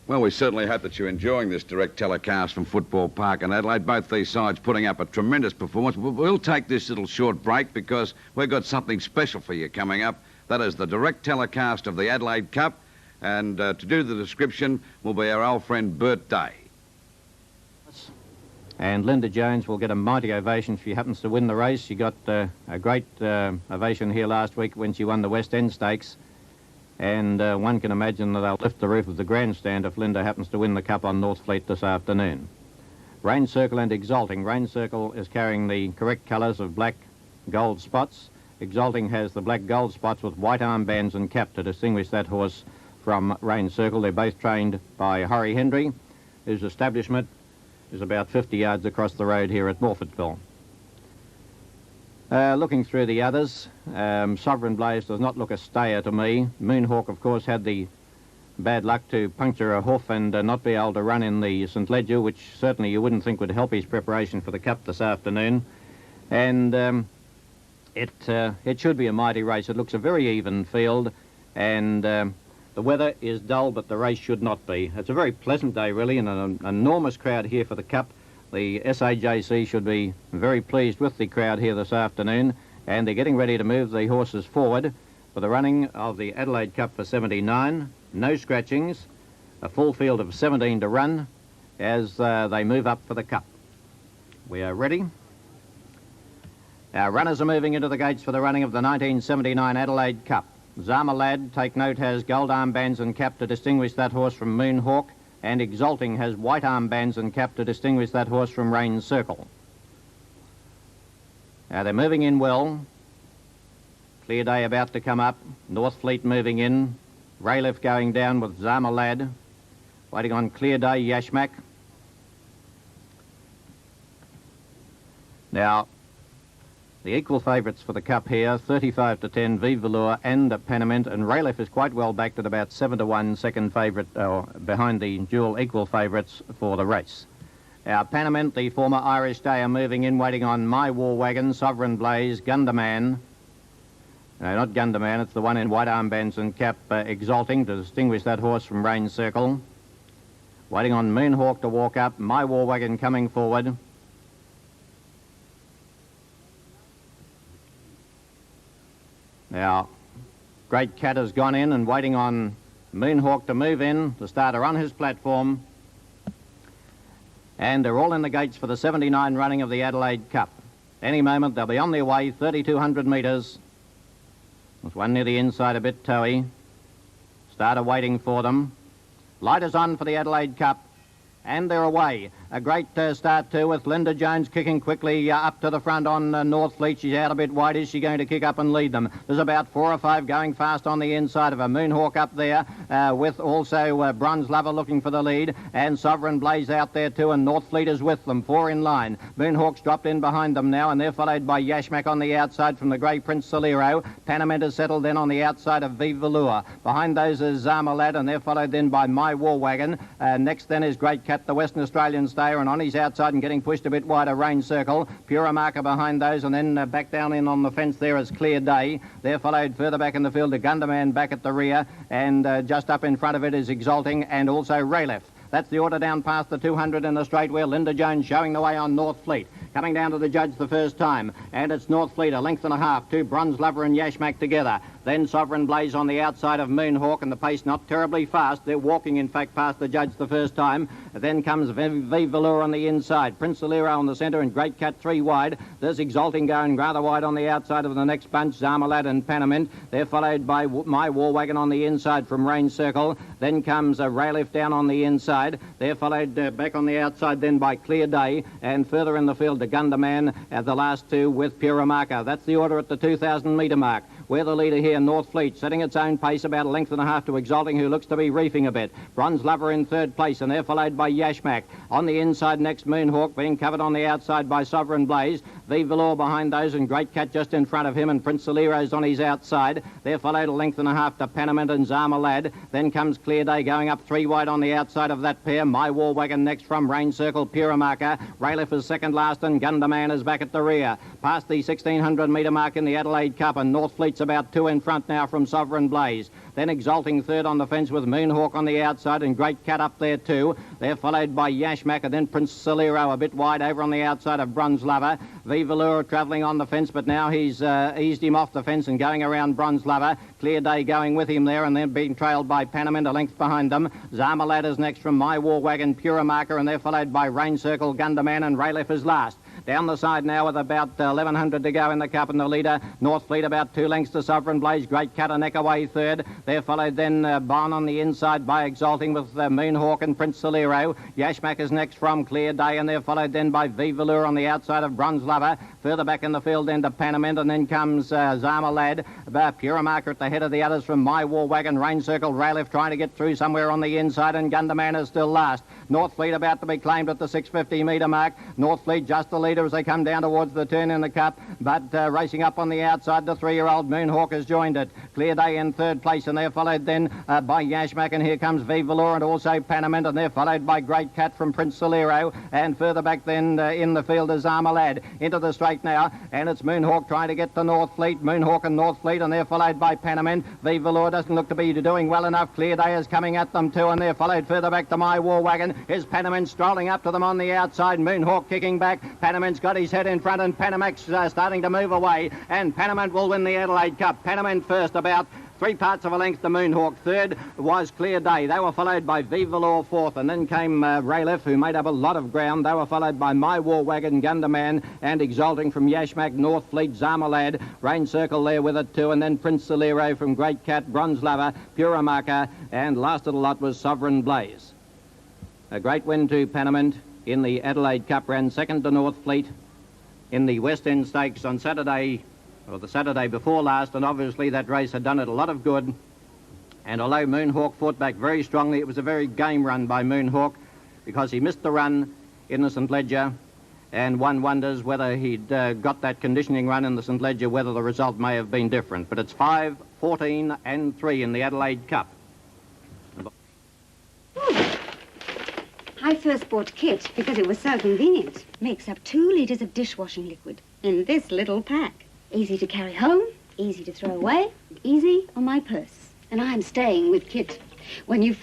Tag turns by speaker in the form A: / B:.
A: Well, we certainly hope that you're enjoying this direct telecast from Football Park in Adelaide. Both these sides putting up a tremendous performance. We'll take this little short break because we've got something special for you coming up. That is the direct telecast of the Adelaide Cup. And to do the description will be our old friend Bert Day.
B: And Linda Jones will get a mighty ovation if she happens to win the race. She got a great ovation here last week when she won the West End Stakes. And one can imagine that they'll lift the roof of the grandstand if Linda happens to win the Cup on Northfleet this afternoon. Rain Circle and Exalting. Rain Circle is carrying the correct colours of black gold spots. Exalting has the black gold spots with white armbands and cap to distinguish that horse from Rain Circle. They're both trained by Horry Hendry, whose establishment is about 50 yards across the road here at Morfettville. Looking through the others, Sovereign Blaze does not look a stayer to me. Moonhawk, of course, had the bad luck to puncture a hoof and not be able to run in the St. Leger, which certainly you wouldn't think would help his preparation for the Cup this afternoon. And it should be a mighty race. It looks a very even field, and the weather is dull, but the race should not be. It's a very pleasant day, really, and an enormous crowd here for the Cup. The SAJC should be very pleased with the crowd here this afternoon, and they're getting ready to move the horses forward for the running of the Adelaide Cup for 79. No scratchings, a full field of 17 to run as they move up for the Cup. We are ready. Our runners are moving into the gates for the running of the 1979 Adelaide Cup. Zama Lad, take note, has gold armbands and cap to distinguish that horse from Moonhawk, and Exalting has white armbands and cap to distinguish that horse from Rain Circle. Now they're moving in well. Clear Day about to come up. Northfleet moving in. Raylif going down with Zama Lad. Waiting on Clear Day, Yashmak. Now, the equal favourites for the Cup here, 35 to 10, Vive Velour and Panamint, and Raylif is quite well backed at about 7 to 1, second favourite behind the dual equal favourites for the race. Our Panamint, the former Irish Day, are moving in, waiting on My War Wagon, Sovereign Blaze, Gunderman. No, not Gunderman, it's the one in white armbands and cap, Exalting, to distinguish that horse from Rain Circle. Waiting on Moonhawk to walk up, My War Wagon coming forward. Now, Great Cat has gone in and waiting on Moonhawk to move in, the starter on his platform. And they're all in the gates for the 79 running of the Adelaide Cup. Any moment they'll be on their way, 3,200 metres. There's one near the inside, a bit toey. Starter waiting for them. Light is on for the Adelaide Cup. And they're away. A great start too, with Linda Jones kicking quickly up to the front on Northfleet. She's out a bit wide. Is she going to kick up and lead them? There's about 4 or 5 going fast on the inside of her. Moonhawk up there with also Bronze Lover looking for the lead, and Sovereign Blaze out there too, and Northfleet is with them. 4 in line. Moonhawk's dropped in behind them now, and they're followed by Yashmak on the outside from the Grey Prince Solero. Panamint is settled then on the outside of Vive Velour. Behind those is Zama Lad, and they're followed then by My War Wagon. Next then is Great Cat, the Western Australian stayer, and on his outside and getting pushed a bit wider, Rain Circle. Pure Marker behind those, and then back down in on the fence there is Clear Day. They're followed further back in the field to Gunderman back at the rear, and just up in front of it is Exalting and also Raylif. That's the order down past the 200 in the straight, where Linda Jones showing the way on Northfleet. Coming down to the judge the first time, and it's Northfleet, a length and a half, 2 Bronze Lover and Yashmak together. Then Sovereign Blaze on the outside of Moonhawk, and the pace not terribly fast. They're walking, in fact, past the judge the first time. Then comes Vive Velour on the inside, Prince Solero on the centre, and Great Cat 3 wide. There's Exalting going rather wide on the outside of the next bunch, Zama Lad and Panamint. They're followed by My War Wagon on the inside from Rain Circle. Then comes Raylif down on the inside. They're followed back on the outside then by Clear Day, and further in the field to Gunderman, the last 2 with Pure Marker. That's the order at the 2,000 metre mark. We're the leader here, Northfleet, setting its own pace about a length and a half to Exalting, who looks to be reefing a bit. Bronze Lover in 3rd place, and they're followed by Yashmak. On the inside next, Moonhawk, being covered on the outside by Sovereign Blaze. Vive Velour behind those, and Great Cat just in front of him, and Prince Solero's on his outside. They're followed a length and a half to Panamint and Zama Lad. Then comes Clear Day going up 3 wide on the outside of that pair. My War Wagon next from Rain Circle, Pure Marker. Raylif is second last, and Gunderman is back at the rear. Past the 1,600 metre mark in the Adelaide Cup, and Northfleet Fleet's about 2 in front now from Sovereign Blaze. Then Exalting third on the fence with Moonhawk on the outside and Great Cat up there too. They're followed by Yashmak and then Prince Solero a bit wide over on the outside of Bronze Lover. Viva Lure travelling on the fence, but now he's eased him off the fence and going around Bronze Lover. Clear Day going with him there and then being trailed by Panamint a length behind them. Zarmalad is next from My War Wagon, Pura Marker, and they're followed by Rain Circle, Gunderman and Raylef is last. Down the side now with about 1,100 to go in the Cup, and the leader, North Fleet, about 2 lengths to Sovereign Blaze. Great Cat a neck away third. They're followed then Barn on the inside by Exalting with Moonhawk and Prince Solero. Yashmak is next from Clear Day, and they're followed then by Viva Lure on the outside of Bronze Lover. Further back in the field then to Panamint, and then comes Zarmalad. Pura Marker at the head of the others from My War Wagon, Rain Circle, Raylef trying to get through somewhere on the inside, and Gunderman is still last. North Fleet about to be claimed at the 650 metre mark. North Fleet just the leader as they come down towards the turn in the Cup, but racing up on the outside, the 3-year-old Moonhawk has joined it. Clear Day in third place, and they're followed then by Yashmak, and here comes Viva Lure and also Panamint, and they're followed by Great Cat from Prince Solero, and further back then in the field is Armalad. Into the straight now, and it's Moonhawk trying to get to North Fleet. Moonhawk and North Fleet, and they're followed by Panamint. Viva Lure doesn't look to be doing well enough. Clear Day is coming at them too, and they're followed further back to My War Wagon. Is Panamint strolling up to them on the outside. Moonhawk kicking back. Panamint's got his head in front, and Panamint's starting to move away, and Panamint will win the Adelaide Cup. Panamint first, about 3 parts of a length to Moonhawk. Third was Clear Day. They were followed by Viva Lure fourth, and then came Raylef, who made up a lot of ground. They were followed by My War Wagon, Gunderman, and Exalting from Yashmak, North Fleet, Zarmalad, Rain Circle there with it too, and then Prince Solero from Great Cat, Bronze Lover, Pura Marker, and last of the lot was Sovereign Blaze. A great win to Panamint in the Adelaide Cup, ran second to North Fleet in the West End Stakes on Saturday, or the Saturday before last, and obviously that race had done it a lot of good. And although Moonhawk fought back very strongly, it was a very game run by Moonhawk because he missed the run in the St Ledger, and one wonders whether he'd got that conditioning run in the St Ledger, whether the result may have been different. But it's 5, 14 and 3 in the Adelaide Cup.
C: I first bought Kit because it was so convenient. Makes up 2 litres of dishwashing liquid in this little pack. Easy to carry home, easy to throw away, easy on my purse. And I'm staying with Kit. When you